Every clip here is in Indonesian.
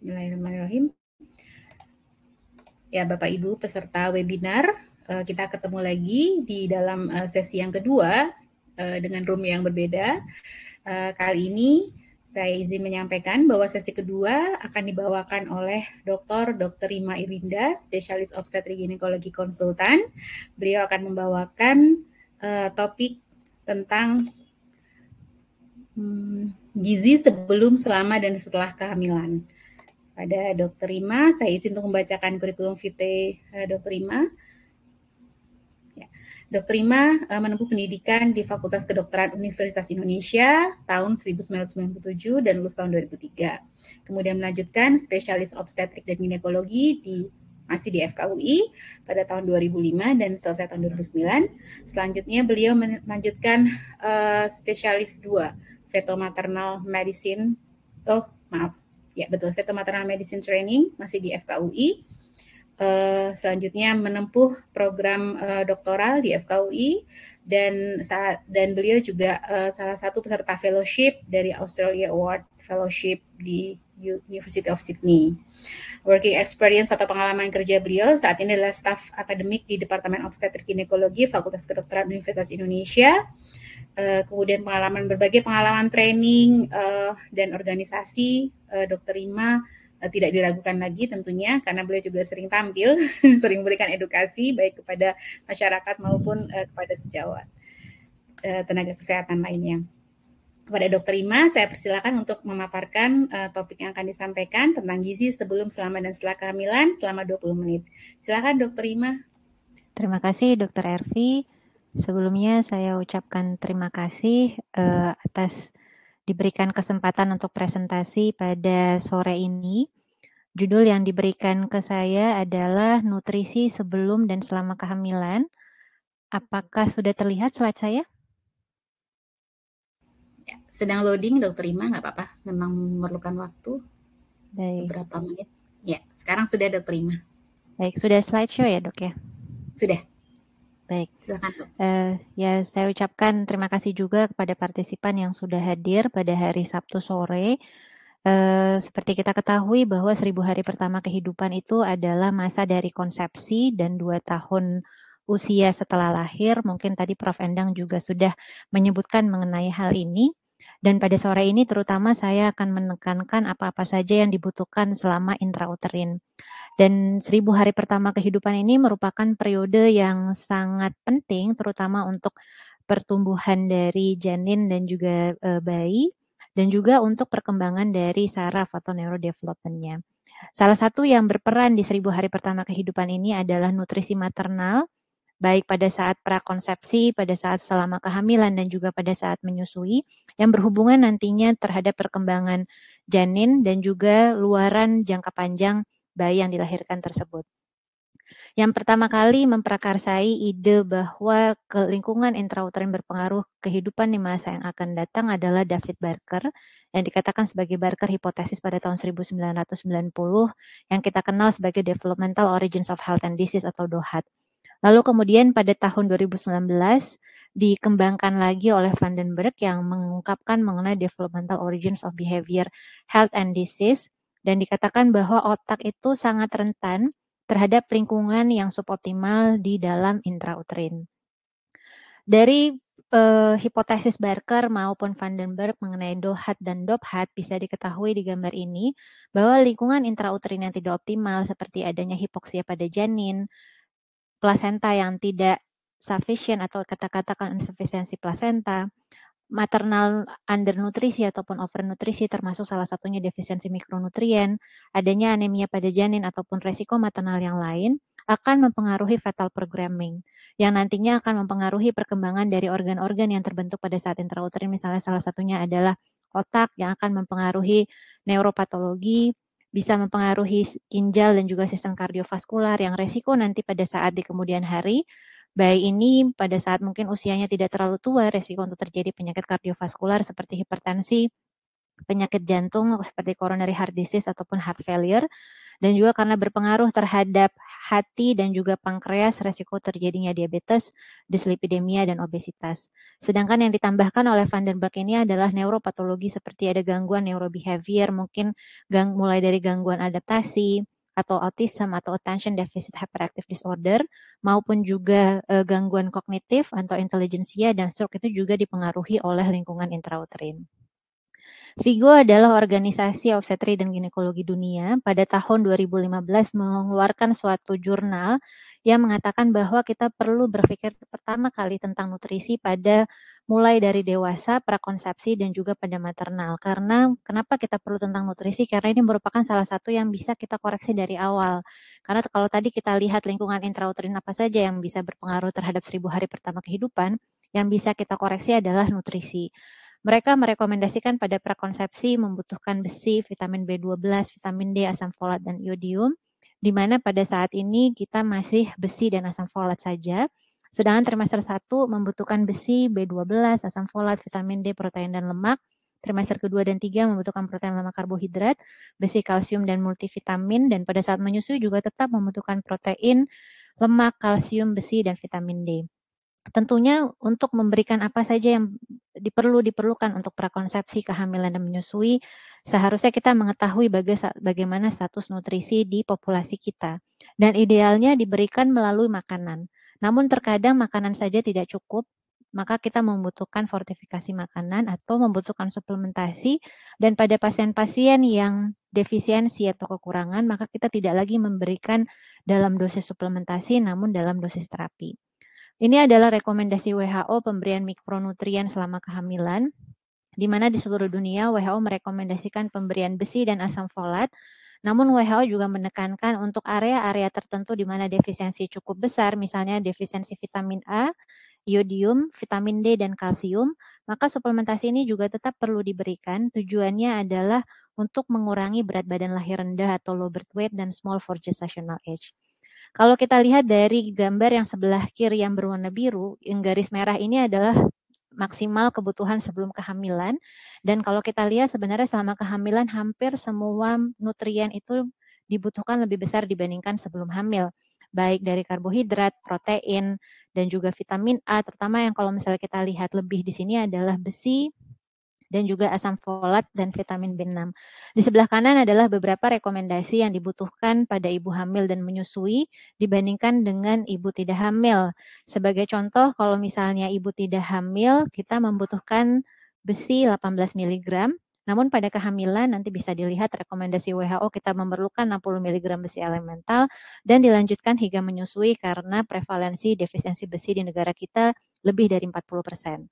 Bismillahirrahmanirrahim. Ya, Bapak Ibu peserta webinar, kita ketemu lagi di dalam sesi yang kedua dengan room yang berbeda. Kali ini saya izin menyampaikan bahwa sesi kedua akan dibawakan oleh Dr. Rima Irinda, spesialis obstetrik ginekologi konsultan. Beliau akan membawakan topik tentang gizi sebelum, selama, dan setelah kehamilan. Pada Dr. Rima, saya izin untuk membacakan kurikulum vitae Dr. Rima. Ya. Dr. Rima menempuh pendidikan di Fakultas Kedokteran Universitas Indonesia tahun 1997 dan lulus tahun 2003. Kemudian melanjutkan spesialis obstetrik dan ginekologi masih di FKUI pada tahun 2005 dan selesai tahun 2009. Selanjutnya beliau melanjutkan spesialis 2 fetal maternal medicine. Fetal maternal medicine training masih di FKUI. Selanjutnya menempuh program doktoral di FKUI dan beliau juga salah satu peserta fellowship dari Australia Award Fellowship di University of Sydney. Working experience atau pengalaman kerja beliau saat ini adalah staf akademik di Departemen Obstetrik Ginekologi Fakultas Kedokteran Universitas Indonesia. Kemudian berbagai pengalaman training dan organisasi Dr. Rima tidak diragukan lagi tentunya karena beliau juga sering tampil, sering memberikan edukasi baik kepada masyarakat maupun kepada sejawat tenaga kesehatan lainnya. Kepada Dr. Rima, saya persilakan untuk memaparkan topik yang akan disampaikan tentang gizi sebelum, selama, dan setelah kehamilan selama 20 menit. Silakan Dr. Rima. Terima kasih Dr. Ervi. Sebelumnya saya ucapkan terima kasih atas diberikan kesempatan untuk presentasi pada sore ini. Judul yang diberikan ke saya adalah nutrisi sebelum dan selama kehamilan. Apakah sudah terlihat slide saya? Ya, sedang loading Dr. Rima, nggak apa-apa. Memang memerlukan waktu. Baik. Beberapa menit. Ya, sekarang sudah Dr. Rima. Baik, sudah slideshow ya dok ya? Sudah. Baik. Silakan dok. Ya, saya ucapkan terima kasih juga kepada partisipan yang sudah hadir pada hari Sabtu sore. Seperti kita ketahui bahwa 1000 hari pertama kehidupan itu adalah masa dari konsepsi dan 2 tahun usia setelah lahir. Mungkin tadi Prof. Endang juga sudah menyebutkan mengenai hal ini. Dan pada sore ini terutama saya akan menekankan apa-apa saja yang dibutuhkan selama intrauterin. Dan 1000 hari pertama kehidupan ini merupakan periode yang sangat penting terutama untuk pertumbuhan dari janin dan juga bayi dan juga untuk perkembangan dari saraf atau neurodevelopment-nya. Salah satu yang berperan di 1000 hari pertama kehidupan ini adalah nutrisi maternal, baik pada saat prakonsepsi, pada saat selama kehamilan, dan juga pada saat menyusui, yang berhubungan nantinya terhadap perkembangan janin dan juga luaran jangka panjang bayi yang dilahirkan tersebut. Yang pertama kali memprakarsai ide bahwa lingkungan intrauterin berpengaruh kehidupan di masa yang akan datang adalah David Barker, yang dikatakan sebagai Barker Hypothesis pada tahun 1990, yang kita kenal sebagai Developmental Origins of Health and Disease atau DOHAD. Lalu kemudian pada tahun 2019 dikembangkan lagi oleh Vandenberg yang mengungkapkan mengenai Developmental Origins of Behavior, Health and Disease, dan dikatakan bahwa otak itu sangat rentan terhadap lingkungan yang suboptimal di dalam intrauterin. Dari hipotesis Barker maupun Vandenberg mengenai DOHAD dan DOPHAD bisa diketahui di gambar ini bahwa lingkungan intrauterin yang tidak optimal seperti adanya hipoksia pada janin, plasenta yang tidak sufficient atau katakan insufisiensi plasenta, maternal undernutrisi ataupun overnutrisi termasuk salah satunya defisiensi mikronutrien, adanya anemia pada janin ataupun resiko maternal yang lain akan mempengaruhi fetal programming yang nantinya akan mempengaruhi perkembangan dari organ-organ yang terbentuk pada saat intrauterin, misalnya salah satunya adalah otak yang akan mempengaruhi neuropatologi, bisa mempengaruhi ginjal dan juga sistem kardiovaskular yang resiko nanti pada saat di kemudian hari bayi ini pada saat mungkin usianya tidak terlalu tua, resiko untuk terjadi penyakit kardiovaskular seperti hipertensi, penyakit jantung seperti coronary heart disease ataupun heart failure, dan juga karena berpengaruh terhadap hati dan juga pankreas, resiko terjadinya diabetes, dislipidemia, dan obesitas. Sedangkan yang ditambahkan oleh Van den Berg ini adalah neuropatologi seperti ada gangguan neurobehavior, mungkin mulai dari gangguan adaptasi, atau autism atau attention deficit hyperactive disorder, maupun juga gangguan kognitif atau intelijensia, dan stroke itu juga dipengaruhi oleh lingkungan intrauterin. Vigo adalah organisasi obstetri dan ginekologi dunia. Pada tahun 2015 mengeluarkan suatu jurnal yang mengatakan bahwa kita perlu berpikir pertama kali tentang nutrisi pada mulai dari dewasa, prakonsepsi, dan juga pada maternal. Karena kenapa kita perlu tentang nutrisi? Karena ini merupakan salah satu yang bisa kita koreksi dari awal. Karena kalau tadi kita lihat lingkungan intrauterin apa saja yang bisa berpengaruh terhadap 1000 hari pertama kehidupan, yang bisa kita koreksi adalah nutrisi. Mereka merekomendasikan pada prakonsepsi membutuhkan besi, vitamin B12, vitamin D, asam folat, dan iodium, di mana pada saat ini kita masih besi dan asam folat saja. Sedangkan trimester 1 membutuhkan besi, B12, asam folat, vitamin D, protein, dan lemak. Trimester kedua dan 3 membutuhkan protein, lemak, karbohidrat, besi, kalsium, dan multivitamin. Dan pada saat menyusui juga tetap membutuhkan protein, lemak, kalsium, besi, dan vitamin D. Tentunya untuk memberikan apa saja yang diperlukan untuk prakonsepsi, kehamilan, dan menyusui, seharusnya kita mengetahui bagaimana status nutrisi di populasi kita. Dan idealnya diberikan melalui makanan. Namun terkadang makanan saja tidak cukup, maka kita membutuhkan fortifikasi makanan atau membutuhkan suplementasi. Dan pada pasien-pasien yang defisiensi atau kekurangan, maka kita tidak lagi memberikan dalam dosis suplementasi, namun dalam dosis terapi. Ini adalah rekomendasi WHO pemberian mikronutrien selama kehamilan, di mana di seluruh dunia WHO merekomendasikan pemberian besi dan asam folat, namun WHO juga menekankan untuk area-area tertentu di mana defisiensi cukup besar, misalnya defisiensi vitamin A, iodium, vitamin D, dan kalsium, maka suplementasi ini juga tetap perlu diberikan. Tujuannya adalah untuk mengurangi berat badan lahir rendah atau low birth weight dan small for gestational age. Kalau kita lihat dari gambar yang sebelah kiri yang berwarna biru, yang garis merah ini adalah maksimal kebutuhan sebelum kehamilan. Dan kalau kita lihat sebenarnya selama kehamilan hampir semua nutrien itu dibutuhkan lebih besar dibandingkan sebelum hamil. Baik dari karbohidrat, protein, dan juga vitamin A, terutama yang kalau misalnya kita lihat lebih di sini adalah besi, dan juga asam folat dan vitamin B6. Di sebelah kanan adalah beberapa rekomendasi yang dibutuhkan pada ibu hamil dan menyusui dibandingkan dengan ibu tidak hamil. Sebagai contoh, kalau misalnya ibu tidak hamil, kita membutuhkan besi 18 mg, namun pada kehamilan nanti bisa dilihat rekomendasi WHO kita memerlukan 60 mg besi elemental dan dilanjutkan hingga menyusui karena prevalensi defisiensi besi di negara kita lebih dari 40%.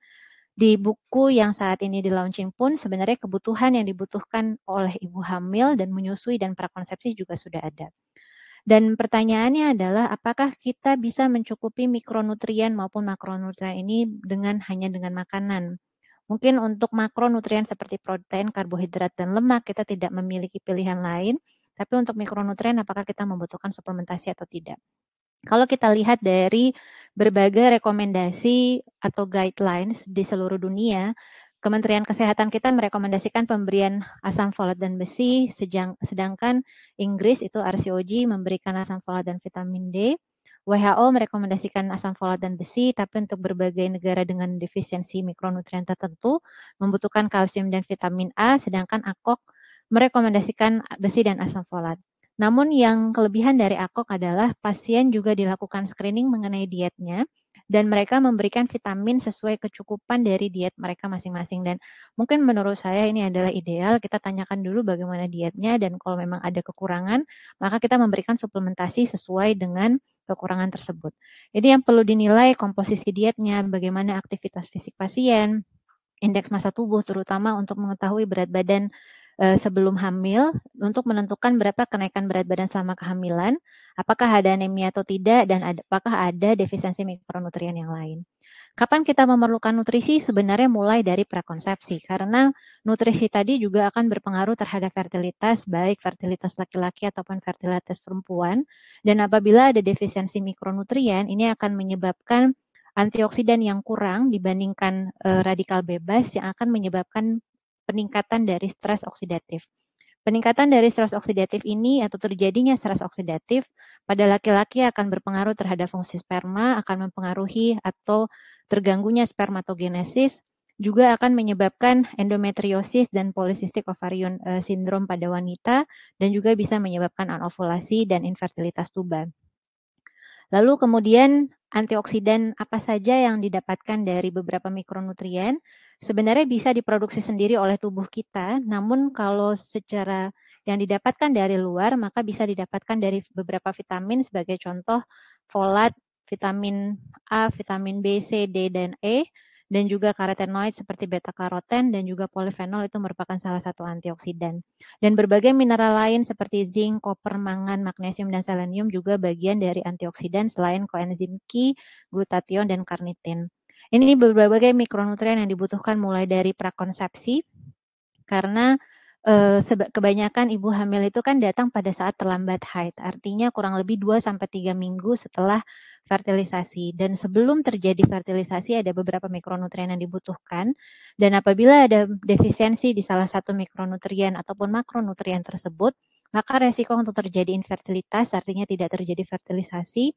Di buku yang saat ini di launching pun sebenarnya kebutuhan yang dibutuhkan oleh ibu hamil dan menyusui dan prakonsepsi juga sudah ada. Dan pertanyaannya adalah apakah kita bisa mencukupi mikronutrien maupun makronutrien ini hanya dengan makanan. Mungkin untuk makronutrien seperti protein, karbohidrat, dan lemak kita tidak memiliki pilihan lain, tapi untuk mikronutrien apakah kita membutuhkan suplementasi atau tidak. Kalau kita lihat dari berbagai rekomendasi atau guidelines di seluruh dunia, Kementerian Kesehatan kita merekomendasikan pemberian asam folat dan besi, sedangkan Inggris itu RCOG memberikan asam folat dan vitamin D. WHO merekomendasikan asam folat dan besi, tapi untuk berbagai negara dengan defisiensi mikronutrien tertentu membutuhkan kalsium dan vitamin A, sedangkan ACOG merekomendasikan besi dan asam folat. Namun yang kelebihan dari ACOG adalah pasien juga dilakukan screening mengenai dietnya dan mereka memberikan vitamin sesuai kecukupan dari diet mereka masing-masing. Dan mungkin menurut saya ini adalah ideal, kita tanyakan dulu bagaimana dietnya dan kalau memang ada kekurangan, maka kita memberikan suplementasi sesuai dengan kekurangan tersebut. Jadi yang perlu dinilai komposisi dietnya, bagaimana aktivitas fisik pasien, indeks massa tubuh terutama untuk mengetahui berat badan sebelum hamil untuk menentukan berapa kenaikan berat badan selama kehamilan, apakah ada anemia atau tidak, dan apakah ada defisiensi mikronutrien yang lain. Kapan kita memerlukan nutrisi? Sebenarnya mulai dari prakonsepsi, karena nutrisi tadi juga akan berpengaruh terhadap fertilitas, baik fertilitas laki-laki ataupun fertilitas perempuan, dan apabila ada defisiensi mikronutrien, ini akan menyebabkan antioksidan yang kurang dibandingkan radikal bebas yang akan menyebabkan peningkatan dari stres oksidatif. Peningkatan dari stres oksidatif ini atau terjadinya stres oksidatif pada laki-laki akan berpengaruh terhadap fungsi sperma, akan mempengaruhi atau terganggunya spermatogenesis, juga akan menyebabkan endometriosis dan polycystic ovarian syndrome pada wanita, dan juga bisa menyebabkan anovulasi dan infertilitas tuba. Lalu kemudian antioksidan apa saja yang didapatkan dari beberapa mikronutrien? Sebenarnya bisa diproduksi sendiri oleh tubuh kita, namun kalau secara yang didapatkan dari luar, maka bisa didapatkan dari beberapa vitamin sebagai contoh folat, vitamin A, vitamin B, C, D, dan E, dan juga karotenoid seperti beta-karoten dan juga polifenol itu merupakan salah satu antioksidan. Dan berbagai mineral lain seperti zinc, koper, mangan, magnesium, dan selenium juga bagian dari antioksidan selain koenzim Q, glutathione, dan karnitin. Ini berbagai mikronutrien yang dibutuhkan mulai dari prakonsepsi, karena kebanyakan ibu hamil itu kan datang pada saat terlambat haid, artinya kurang lebih 2-3 minggu setelah fertilisasi. Dan sebelum terjadi fertilisasi ada beberapa mikronutrien yang dibutuhkan, dan apabila ada defisiensi di salah satu mikronutrien ataupun makronutrien tersebut, maka resiko untuk terjadi infertilitas, artinya tidak terjadi fertilisasi,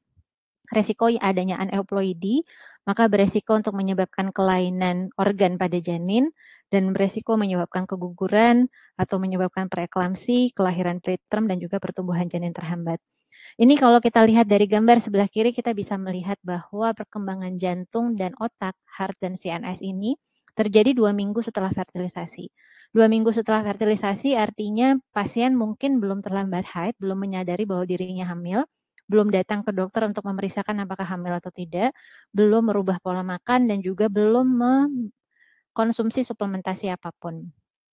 resiko adanya aneuploidi, maka beresiko untuk menyebabkan kelainan organ pada janin, dan beresiko menyebabkan keguguran atau menyebabkan preeklamsi, kelahiran preterm, dan juga pertumbuhan janin terhambat. Ini kalau kita lihat dari gambar sebelah kiri, kita bisa melihat bahwa perkembangan jantung dan otak, heart dan CNS ini terjadi 2 minggu setelah fertilisasi. 2 minggu setelah fertilisasi artinya pasien mungkin belum terlambat haid, belum menyadari bahwa dirinya hamil, belum datang ke dokter untuk memeriksakan apakah hamil atau tidak, belum merubah pola makan, dan juga belum mengkonsumsi suplementasi apapun.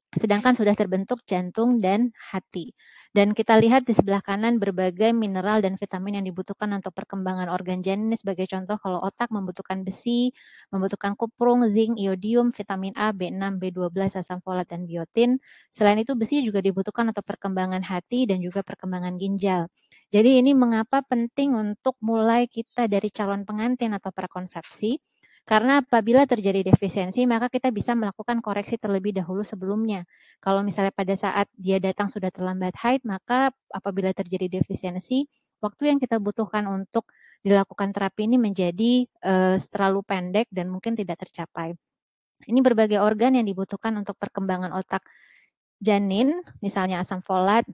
Sedangkan sudah terbentuk jantung dan hati. Dan kita lihat di sebelah kanan berbagai mineral dan vitamin yang dibutuhkan untuk perkembangan organ janin. Sebagai contoh, kalau otak membutuhkan besi, membutuhkan kuprung, zinc, iodium, vitamin A, B6, B12, asam folat, dan biotin. Selain itu, besi juga dibutuhkan untuk perkembangan hati dan juga perkembangan ginjal. Jadi ini mengapa penting untuk mulai kita dari calon pengantin atau prakonsepsi, karena apabila terjadi defisiensi, maka kita bisa melakukan koreksi terlebih dahulu sebelumnya. Kalau misalnya pada saat dia datang sudah terlambat haid, maka apabila terjadi defisiensi, waktu yang kita butuhkan untuk dilakukan terapi ini menjadi terlalu pendek dan mungkin tidak tercapai. Ini berbagai organ yang dibutuhkan untuk perkembangan otak janin, misalnya asam folat,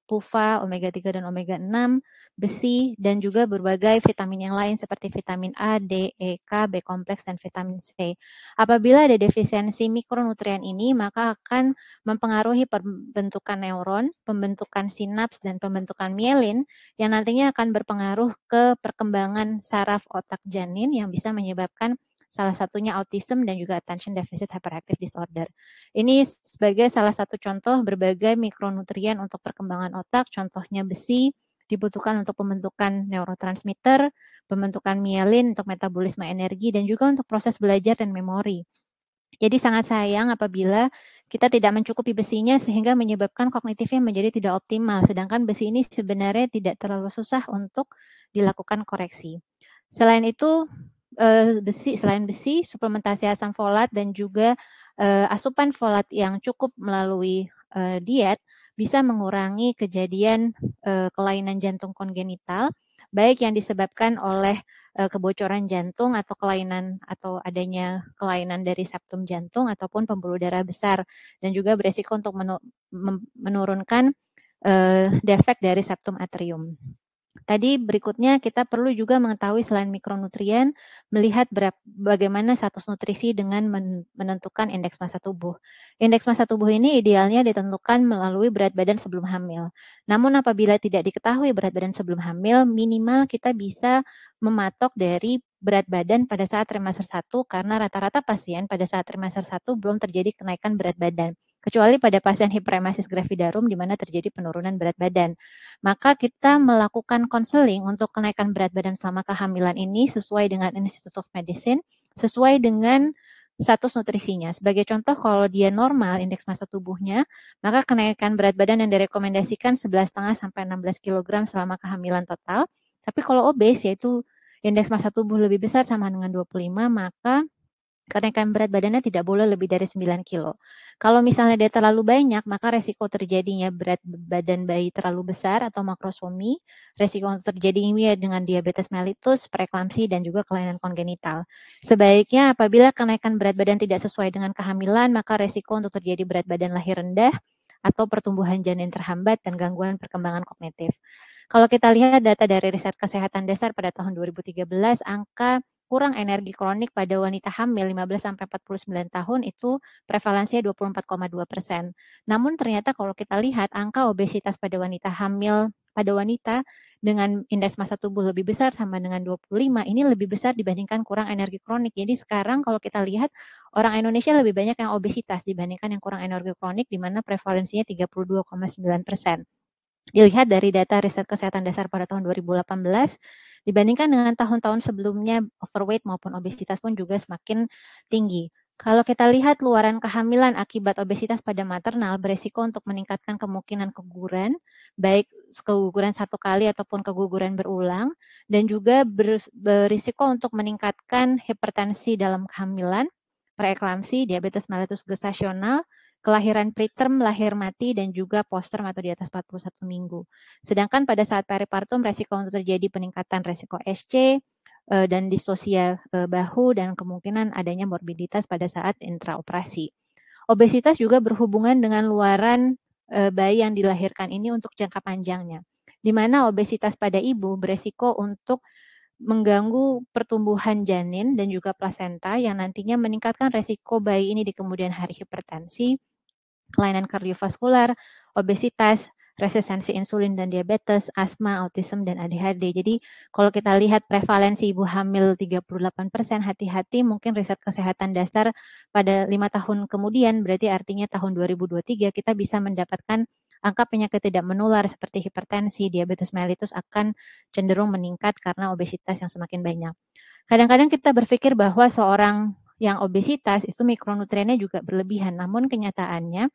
PUFA, omega 3 dan omega 6, besi, dan juga berbagai vitamin yang lain seperti vitamin A, D, E, K, B kompleks, dan vitamin C. Apabila ada defisiensi mikronutrien ini, maka akan mempengaruhi pembentukan neuron, pembentukan sinaps, dan pembentukan mielin yang nantinya akan berpengaruh ke perkembangan saraf otak janin yang bisa menyebabkan salah satunya autism dan juga attention deficit hyperactive disorder. Ini sebagai salah satu contoh berbagai mikronutrien untuk perkembangan otak, contohnya besi, dibutuhkan untuk pembentukan neurotransmitter, pembentukan mielin untuk metabolisme energi, dan juga untuk proses belajar dan memori. Jadi sangat sayang apabila kita tidak mencukupi besinya sehingga menyebabkan kognitifnya menjadi tidak optimal, sedangkan besi ini sebenarnya tidak terlalu susah untuk dilakukan koreksi. Selain itu, selain besi, suplementasi asam folat dan juga asupan folat yang cukup melalui diet bisa mengurangi kejadian kelainan jantung kongenital, baik yang disebabkan oleh kebocoran jantung atau kelainan atau adanya kelainan dari septum jantung ataupun pembuluh darah besar, dan juga beresiko untuk menurunkan defek dari septum atrium. Tadi berikutnya kita perlu juga mengetahui selain mikronutrien, melihat bagaimana status nutrisi dengan menentukan indeks massa tubuh. Indeks massa tubuh ini idealnya ditentukan melalui berat badan sebelum hamil. Namun apabila tidak diketahui berat badan sebelum hamil, minimal kita bisa mematok dari berat badan pada saat trimester 1 karena rata-rata pasien pada saat trimester 1 belum terjadi kenaikan berat badan. Kecuali pada pasien hiperemesis gravidarum di mana terjadi penurunan berat badan. Maka kita melakukan konseling untuk kenaikan berat badan selama kehamilan ini sesuai dengan Institute of Medicine, sesuai dengan status nutrisinya. Sebagai contoh, kalau dia normal indeks massa tubuhnya, maka kenaikan berat badan yang direkomendasikan 11,5 sampai 16 kg selama kehamilan total. Tapi kalau obes, yaitu indeks massa tubuh lebih besar sama dengan 25, maka kenaikan berat badannya tidak boleh lebih dari 9 kilo. Kalau misalnya dia terlalu banyak, maka resiko terjadinya berat badan bayi terlalu besar atau makrosomi, resiko untuk terjadinya dengan diabetes mellitus, preeklamsi, dan juga kelainan kongenital. Sebaiknya apabila kenaikan berat badan tidak sesuai dengan kehamilan, maka resiko untuk terjadi berat badan lahir rendah atau pertumbuhan janin terhambat dan gangguan perkembangan kognitif. Kalau kita lihat data dari riset kesehatan dasar pada tahun 2013, angka kurang energi kronik pada wanita hamil 15-49 tahun itu prevalensinya 24,2%. Namun ternyata kalau kita lihat angka obesitas pada wanita hamil, pada wanita dengan indeks massa tubuh lebih besar sama dengan 25, ini lebih besar dibandingkan kurang energi kronik. Jadi sekarang kalau kita lihat orang Indonesia lebih banyak yang obesitas dibandingkan yang kurang energi kronik, di mana prevalensinya 32,9%. Dilihat dari data riset kesehatan dasar pada tahun 2018, dibandingkan dengan tahun-tahun sebelumnya, overweight maupun obesitas pun juga semakin tinggi. Kalau kita lihat luaran kehamilan akibat obesitas pada maternal beresiko untuk meningkatkan kemungkinan keguguran, baik keguguran satu kali ataupun keguguran berulang, dan juga berisiko untuk meningkatkan hipertensi dalam kehamilan, preeklamsi, diabetes mellitus gestasional, kelahiran preterm, lahir mati, dan juga postterm atau di atas 41 minggu. Sedangkan pada saat peripartum, resiko untuk terjadi peningkatan resiko SC dan distosia bahu dan kemungkinan adanya morbiditas pada saat intraoperasi. Obesitas juga berhubungan dengan luaran bayi yang dilahirkan ini untuk jangka panjangnya, di mana obesitas pada ibu beresiko untuk mengganggu pertumbuhan janin dan juga plasenta yang nantinya meningkatkan resiko bayi ini di kemudian hari hipertensi, kelainan kardiovaskular, obesitas, resistensi insulin dan diabetes, asma, autism, dan ADHD. Jadi kalau kita lihat prevalensi ibu hamil 38%, hati-hati mungkin riset kesehatan dasar pada 5 tahun kemudian, berarti artinya tahun 2023 kita bisa mendapatkan angka penyakit tidak menular seperti hipertensi, diabetes mellitus akan cenderung meningkat karena obesitas yang semakin banyak. Kadang-kadang kita berpikir bahwa seorang yang obesitas itu mikronutriennya juga berlebihan, namun kenyataannya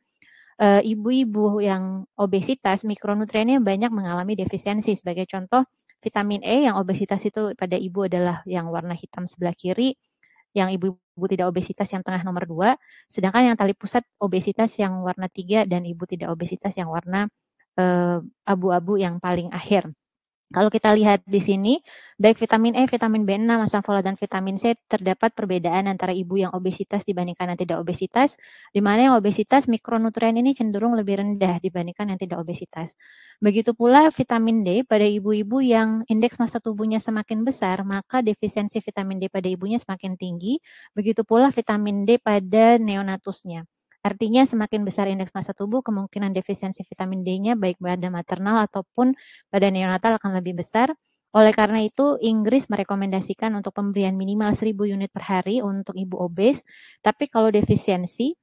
ibu-ibu yang obesitas mikronutriennya banyak mengalami defisiensi. Sebagai contoh, vitamin E yang obesitas itu pada ibu adalah yang warna hitam sebelah kiri, yang ibu-ibu tidak obesitas yang tengah nomor 2, sedangkan yang tali pusat obesitas yang warna 3 dan ibu tidak obesitas yang warna abu-abu yang paling akhir. Kalau kita lihat di sini, baik vitamin E, vitamin B6, asam folat, dan vitamin C terdapat perbedaan antara ibu yang obesitas dibandingkan yang tidak obesitas, di mana yang obesitas mikronutrien ini cenderung lebih rendah dibandingkan yang tidak obesitas. Begitu pula vitamin D pada ibu-ibu yang indeks massa tubuhnya semakin besar, maka defisiensi vitamin D pada ibunya semakin tinggi, begitu pula vitamin D pada neonatusnya. Artinya semakin besar indeks massa tubuh, kemungkinan defisiensi vitamin D-nya baik pada maternal ataupun pada neonatal akan lebih besar. Oleh karena itu, Inggris merekomendasikan untuk pemberian minimal 1000 unit per hari untuk ibu obes. Tapi kalau defisiensi,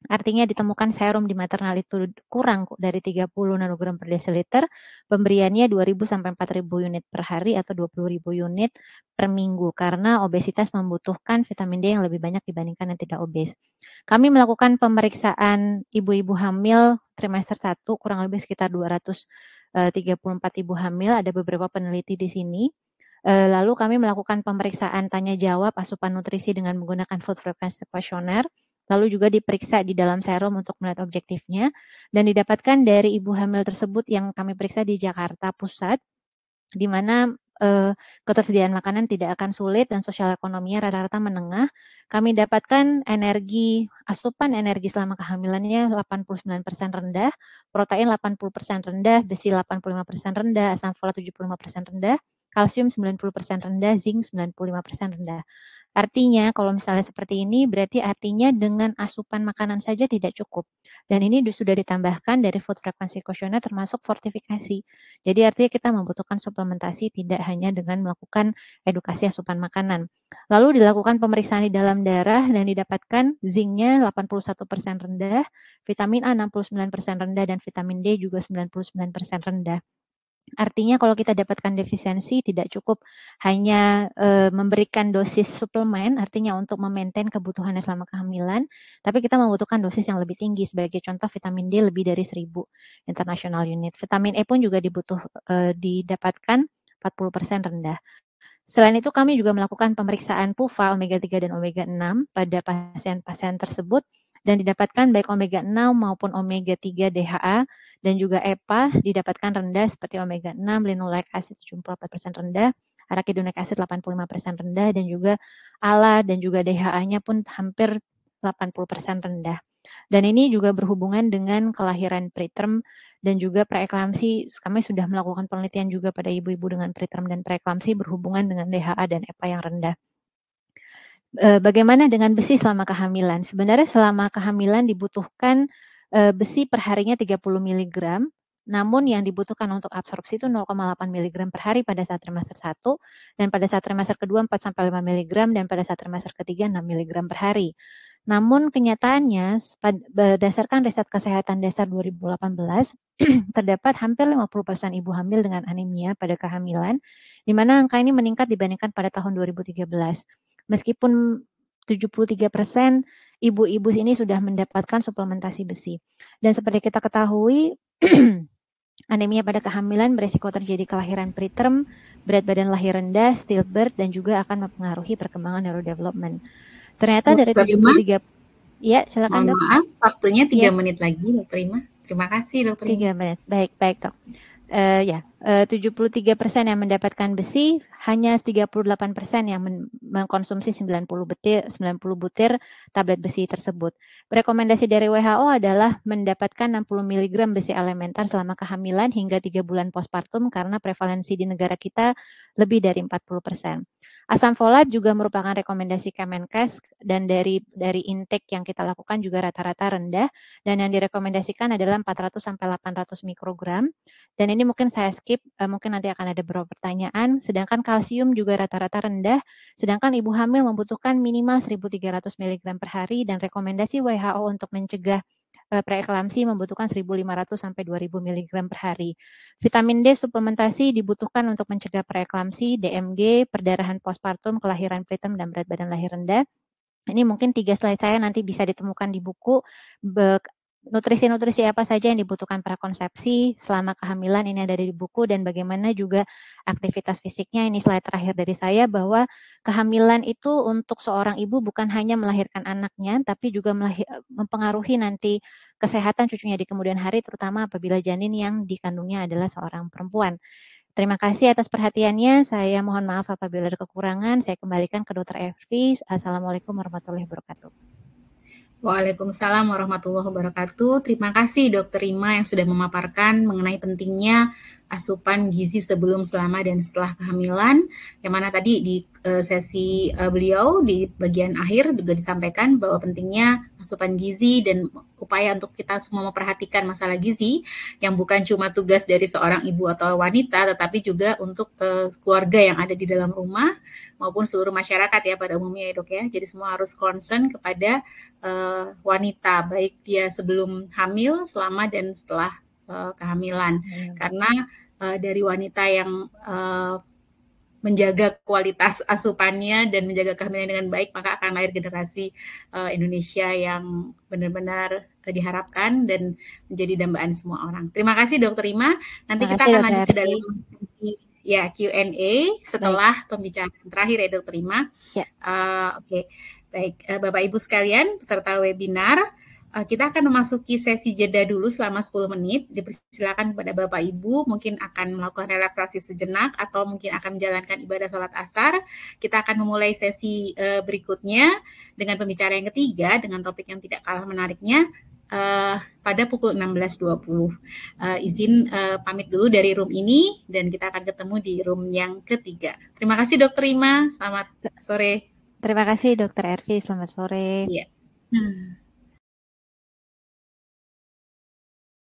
artinya ditemukan serum di maternal itu kurang dari 30 nanogram per desiliter, pemberiannya 2.000 sampai 4.000 unit per hari atau 20.000 unit per minggu karena obesitas membutuhkan vitamin D yang lebih banyak dibandingkan yang tidak obes. Kami melakukan pemeriksaan ibu-ibu hamil trimester 1 kurang lebih sekitar 234 ibu hamil, ada beberapa peneliti di sini. Lalu kami melakukan pemeriksaan tanya jawab asupan nutrisi dengan menggunakan food frequency questionnaire. Lalu juga diperiksa di dalam serum untuk melihat objektifnya, dan didapatkan dari ibu hamil tersebut yang kami periksa di Jakarta Pusat, di mana ketersediaan makanan tidak akan sulit dan sosial ekonominya rata-rata menengah. Kami dapatkan asupan energi selama kehamilannya 89% rendah, protein 80% rendah, besi 85% rendah, asam folat 75% rendah, kalsium 90% rendah, zinc 95% rendah. Artinya kalau misalnya seperti ini berarti artinya dengan asupan makanan saja tidak cukup. Dan ini sudah ditambahkan dari food frequency questionnaire termasuk fortifikasi. Jadi artinya kita membutuhkan suplementasi tidak hanya dengan melakukan edukasi asupan makanan. Lalu dilakukan pemeriksaan di dalam darah dan didapatkan zinknya 81% rendah, vitamin A 69% rendah, dan vitamin D juga 99% rendah. Artinya kalau kita dapatkan defisiensi tidak cukup hanya memberikan dosis suplemen, artinya untuk memaintain kebutuhannya selama kehamilan, tapi kita membutuhkan dosis yang lebih tinggi. Sebagai contoh vitamin D lebih dari 1000 international unit. Vitamin E pun juga didapatkan 40% rendah. Selain itu kami juga melakukan pemeriksaan PUFA omega 3 dan omega 6 pada pasien-pasien tersebut dan didapatkan baik omega 6 maupun omega 3 DHA dan juga EPA didapatkan rendah seperti omega 6, linoleic acid 74% rendah, arachidonic acid 85% rendah, dan juga ALA dan juga DHA-nya pun hampir 80% rendah. Dan ini juga berhubungan dengan kelahiran preterm dan juga preeklamsi. Kami sudah melakukan penelitian juga pada ibu-ibu dengan preterm dan preeklamsi berhubungan dengan DHA dan EPA yang rendah. Bagaimana dengan besi selama kehamilan? Sebenarnya selama kehamilan dibutuhkan besi per harinya 30 mg, namun yang dibutuhkan untuk absorpsi itu 0,8 mg per hari pada saat trimester 1, dan pada saat trimester kedua 4-5 mg, dan pada saat trimester ketiga 6 mg per hari. Namun kenyataannya berdasarkan riset kesehatan dasar 2018, terdapat hampir 50% ibu hamil dengan anemia pada kehamilan, di mana angka ini meningkat dibandingkan pada tahun 2013. Meskipun 73% ibu-ibu ini sudah mendapatkan suplementasi besi. Dan seperti kita ketahui, anemia pada kehamilan beresiko terjadi kelahiran preterm, berat badan lahir rendah, stillbirth, dan juga akan mempengaruhi perkembangan neurodevelopment. Ternyata dari 73, ya silakan Dok. Maaf, waktunya 3 menit lagi Dokter Ima. Terima kasih Dokter Ima. 3 menit, baik Dok. 73% yang mendapatkan besi, hanya 38% yang mengkonsumsi 90 butir tablet besi tersebut. Rekomendasi dari WHO adalah mendapatkan 60 mg besi elementer selama kehamilan hingga 3 bulan postpartum karena prevalensi di negara kita lebih dari 40%. Asam folat juga merupakan rekomendasi Kemenkes dan dari intake yang kita lakukan juga rata-rata rendah, dan yang direkomendasikan adalah 400-800 mikrogram. Dan ini mungkin saya skip, mungkin nanti akan ada beberapa pertanyaan. Sedangkan kalsium juga rata-rata rendah, sedangkan ibu hamil membutuhkan minimal 1.300 mg per hari, dan rekomendasi WHO untuk mencegah preeklamsi membutuhkan 1.500 sampai 2.000 mg per hari. Vitamin D suplementasi dibutuhkan untuk mencegah preeklamsi, DMG, perdarahan postpartum, kelahiran preterm, dan berat badan lahir rendah. Ini mungkin 3 slide saya nanti bisa ditemukan di buku. Nutrisi-nutrisi apa saja yang dibutuhkan prakonsepsi selama kehamilan, ini ada di buku, dan bagaimana juga aktivitas fisiknya. Ini slide terakhir dari saya, bahwa kehamilan itu untuk seorang ibu bukan hanya melahirkan anaknya, tapi juga mempengaruhi nanti kesehatan cucunya di kemudian hari, terutama apabila janin yang dikandungnya adalah seorang perempuan. Terima kasih atas perhatiannya. Saya mohon maaf apabila ada kekurangan. Saya kembalikan ke Dr. Ervi. Assalamualaikum warahmatullahi wabarakatuh. Waalaikumsalam warahmatullahi wabarakatuh. Terima kasih Dr. Ima yang sudah memaparkan mengenai pentingnya asupan gizi sebelum, selama, dan setelah kehamilan. Yang mana tadi di sesi beliau di bagian akhir juga disampaikan bahwa pentingnya asupan gizi dan upaya untuk kita semua memperhatikan masalah gizi yang bukan cuma tugas dari seorang ibu atau wanita, tetapi juga untuk keluarga yang ada di dalam rumah maupun seluruh masyarakat ya pada umumnya ya Dok ya. Jadi semua harus concern kepada wanita, baik dia sebelum hamil, selama, dan setelah kehamilan. Karena dari wanita yang menjaga kualitas asupannya dan menjaga kehamilan dengan baik, maka akan lahir generasi Indonesia yang benar-benar diharapkan dan menjadi dambaan semua orang. Terima kasih Dr. Ima. Nanti kita akan lanjut ke dalam Q&A setelah pembicaraan terakhir ya Dr. Ima. Oke. Baik, Bapak Ibu sekalian, peserta webinar, kita akan memasuki sesi jeda dulu selama 10 menit. Dipersilakan kepada Bapak Ibu, mungkin akan melakukan relaksasi sejenak atau mungkin akan menjalankan ibadah sholat asar. Kita akan memulai sesi berikutnya dengan pembicaraan yang ketiga dengan topik yang tidak kalah menariknya pada pukul 16.20. Izin pamit dulu dari room ini dan kita akan ketemu di room yang ketiga. Terima kasih Dr. Ima, selamat sore. Terima kasih Dr. Ervi, selamat sore. Iya.